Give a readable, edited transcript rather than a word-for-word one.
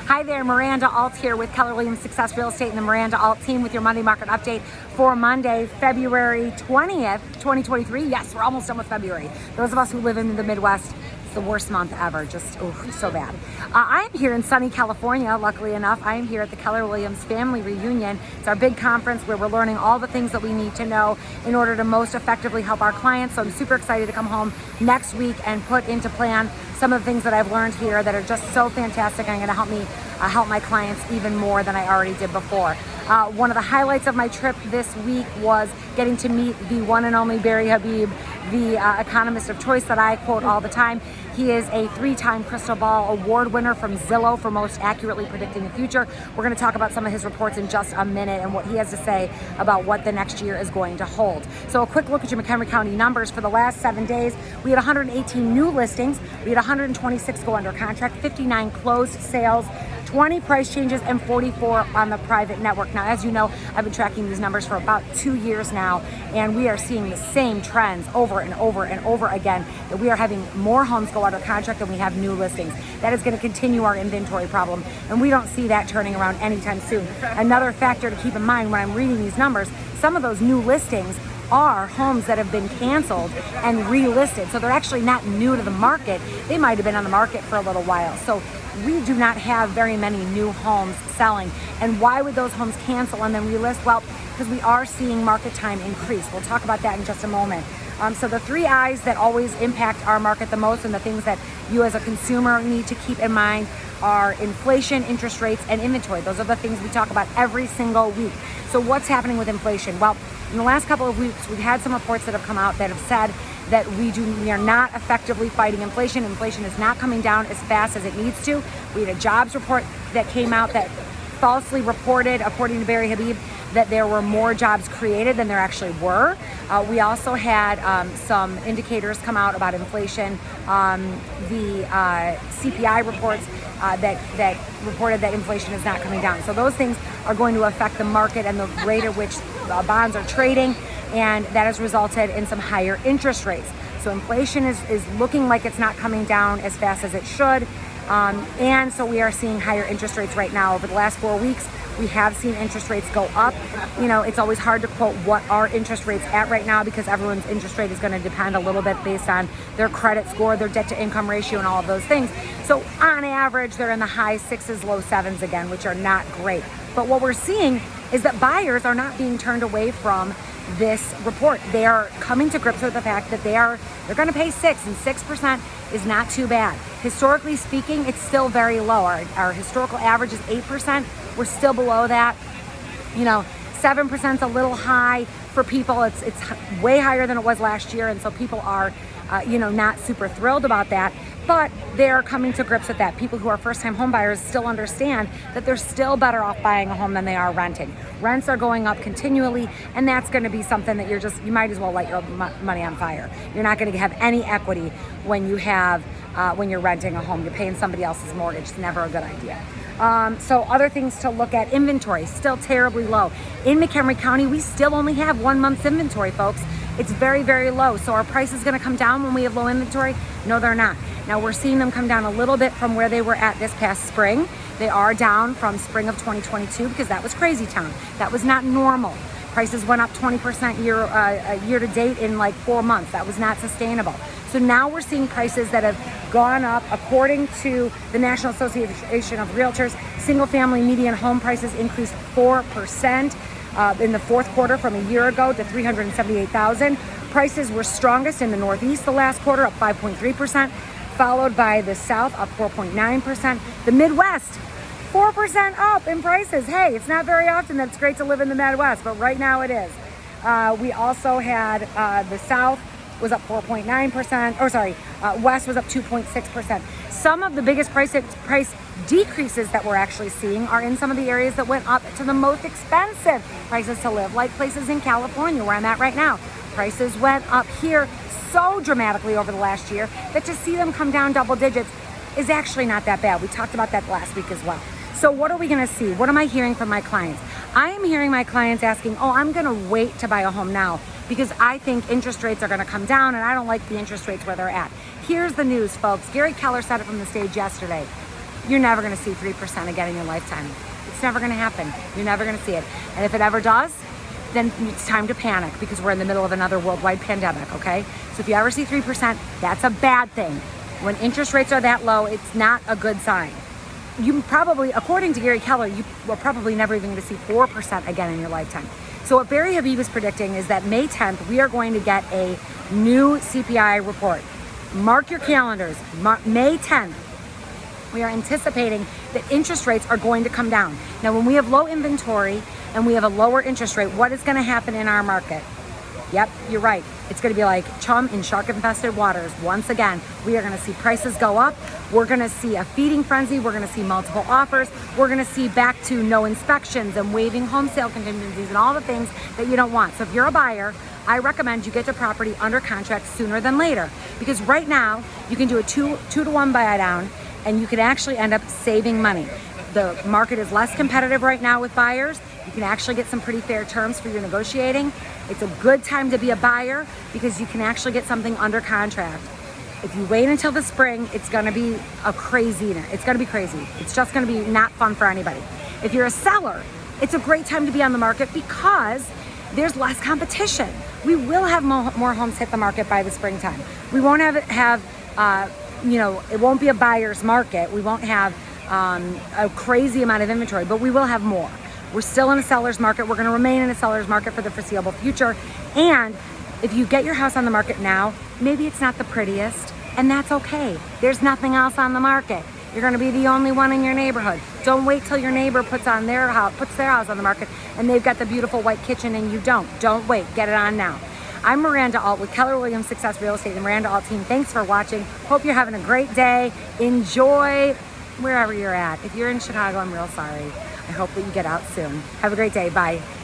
Hi there, Miranda Alt here with Keller Williams Success Real Estate and the Miranda Alt team with your Monday market update for Monday, February 20th, 2023. Yes, we're almost done with February. Those of us who live in the Midwest, it's the worst month ever. Just, so bad. I am here in sunny California, luckily enough. I am here at the Keller Williams Family Reunion. It's our big conference where we're learning all the things that we need to know in order to most effectively help our clients. So I'm super excited to come home next week and put into plan some of the things that I've learned here that are just so fantastic and going to help me help my clients even more than I already did before. One of the highlights of my trip this week was getting to meet the one and only Barry Habib, the economist of choice that I quote all the time. He is a 3-time Crystal Ball Award winner from Zillow for most accurately predicting the future. We're going to talk about some of his reports in just a minute and what he has to say about what the next year is going to hold. So a quick look at your McHenry County numbers. For the last 7 days, we had 118 new listings. We had 126 go under contract, 59 closed sales, 20 price changes, and 44 on the private network. Now, as you know, I've been tracking these numbers for about 2 years now, and we are seeing the same trends over and over and over again, that we are having more homes go under contract than we have new listings. That is going to continue our inventory problem, and we don't see that turning around anytime soon. Another factor to keep in mind when I'm reading these numbers, some of those new listings are homes that have been canceled and relisted. So they're actually not new to the market. They might have been on the market for a little while. So we do not have very many new homes selling. And why would those homes cancel and then relist? Well, because we are seeing market time increase. We'll talk about that in just a moment. So the 3 I's that always impact our market the most, and the things that you as a consumer need to keep in mind, are inflation, interest rates, and inventory. Those are the things we talk about every single week. So what's happening with inflation? Well, in the last couple of weeks, we've had some reports that have come out that have said that we are not effectively fighting inflation. Inflation is not coming down as fast as it needs to. We had a jobs report that came out that falsely reported, according to Barry Habib, that there were more jobs created than there actually were. We also had some indicators come out about inflation. The CPI reports that reported that inflation is not coming down. So those things are going to affect the market and the rate at which bonds are trading, and that has resulted in some higher interest rates. So inflation is looking like it's not coming down as fast as it should. And so we are seeing higher interest rates right now. Over the last 4 weeks, we have seen interest rates go up. You know, it's always hard to quote what are interest rates at right now, because everyone's interest rate is going to depend a little bit based on their credit score, their debt to income ratio, and all of those things. So on average, they're in the high 6s, low 7s again, which are not great. But what we're seeing is that buyers are not being turned away from this report. They are coming to grips with the fact that they're going to pay 6%, and 6% is not too bad. Historically speaking, it's still very low. Our historical average is 8%. We're still below that. 7% is a little high for people. It's way higher than it was last year, and so people are not super thrilled about that. But they're coming to grips with that. People who are first-time home buyers still understand that they're still better off buying a home than they are renting. Rents are going up continually, and that's going to be something that you might as well light your money on fire. You're not going to have any equity when you're renting a home. You're paying somebody else's mortgage. It's never a good idea. So other things to look at: inventory, still terribly low. In McHenry County, we still only have 1 month's inventory, folks. It's very, very low. So are prices going to come down when we have low inventory? No, they're not. Now we're seeing them come down a little bit from where they were at this past spring. They are down from spring of 2022 because that was crazy town. That was not normal. Prices went up 20% year to date in like 4 months. That was not sustainable. So now we're seeing prices that have gone up. According to the National Association of Realtors, single-family median home prices increased 4% in the fourth quarter from a year ago to $378,000. Prices were strongest in the Northeast the last quarter, up 5.3%, followed by the South, up 4.9%. The Midwest, 4% up in prices. Hey, it's not very often that it's great to live in the Midwest, but right now it is. We also had the South was up 4.9%, West was up 2.6%. Some of the biggest price decreases that we're actually seeing are in some of the areas that went up to the most expensive prices to live, like places in California, where I'm at right now. Prices went up here so dramatically over the last year that to see them come down double digits is actually not that bad. We talked about that last week as well. So what are we going to see? What am I hearing from my clients? I am hearing my clients asking, I'm going to wait to buy a home now because I think interest rates are going to come down and I don't like the interest rates where they're at. Here's the news, folks. Gary Keller said it from the stage yesterday. you're never going to see 3% again in your lifetime. It's never going to happen. You're never going to see it. And if it ever does, then it's time to panic because we're in the middle of another worldwide pandemic, okay? So if you ever see 3%, that's a bad thing. When interest rates are that low, it's not a good sign. You probably, according to Gary Keller, you will probably never even going to see 4% again in your lifetime. So what Barry Habib is predicting is that May 10th, we are going to get a new CPI report. Mark your calendars, May 10th. We are anticipating that interest rates are going to come down. Now, when we have low inventory and we have a lower interest rate, what is going to happen in our market? Yep, you're right. It's going to be like chum in shark-infested waters. Once again, we are going to see prices go up. We're going to see a feeding frenzy. We're going to see multiple offers. We're going to see back to no inspections and waiving home sale contingencies and all the things that you don't want. So if you're a buyer, I recommend you get your property under contract sooner than later, because right now you can do a two to one buy down and you can actually end up saving money. The market is less competitive right now with buyers. You can actually get some pretty fair terms for your negotiating. It's a good time to be a buyer because you can actually get something under contract. If you wait until the spring, it's gonna be it's gonna be crazy. It's just gonna be not fun for anybody. If you're a seller, it's a great time to be on the market because there's less competition. We will have more homes hit the market by the springtime. We won't it won't be a buyer's market. We won't have a crazy amount of inventory, but we will have more. We're still in a seller's market. We're going to remain in a seller's market for the foreseeable future. And if you get your house on the market now, maybe it's not the prettiest, and that's okay. There's nothing else on the market. You're going to be the only one in your neighborhood. Don't wait till your neighbor puts their house on the market and they've got the beautiful white kitchen and you don't. Don't wait. Get it on now. I'm Miranda Alt with Keller Williams Success Real Estate and the Miranda Alt team. Thanks for watching. Hope you're having a great day. Enjoy wherever you're at. If you're in Chicago, I'm real sorry. I hope that you get out soon. Have a great day. Bye.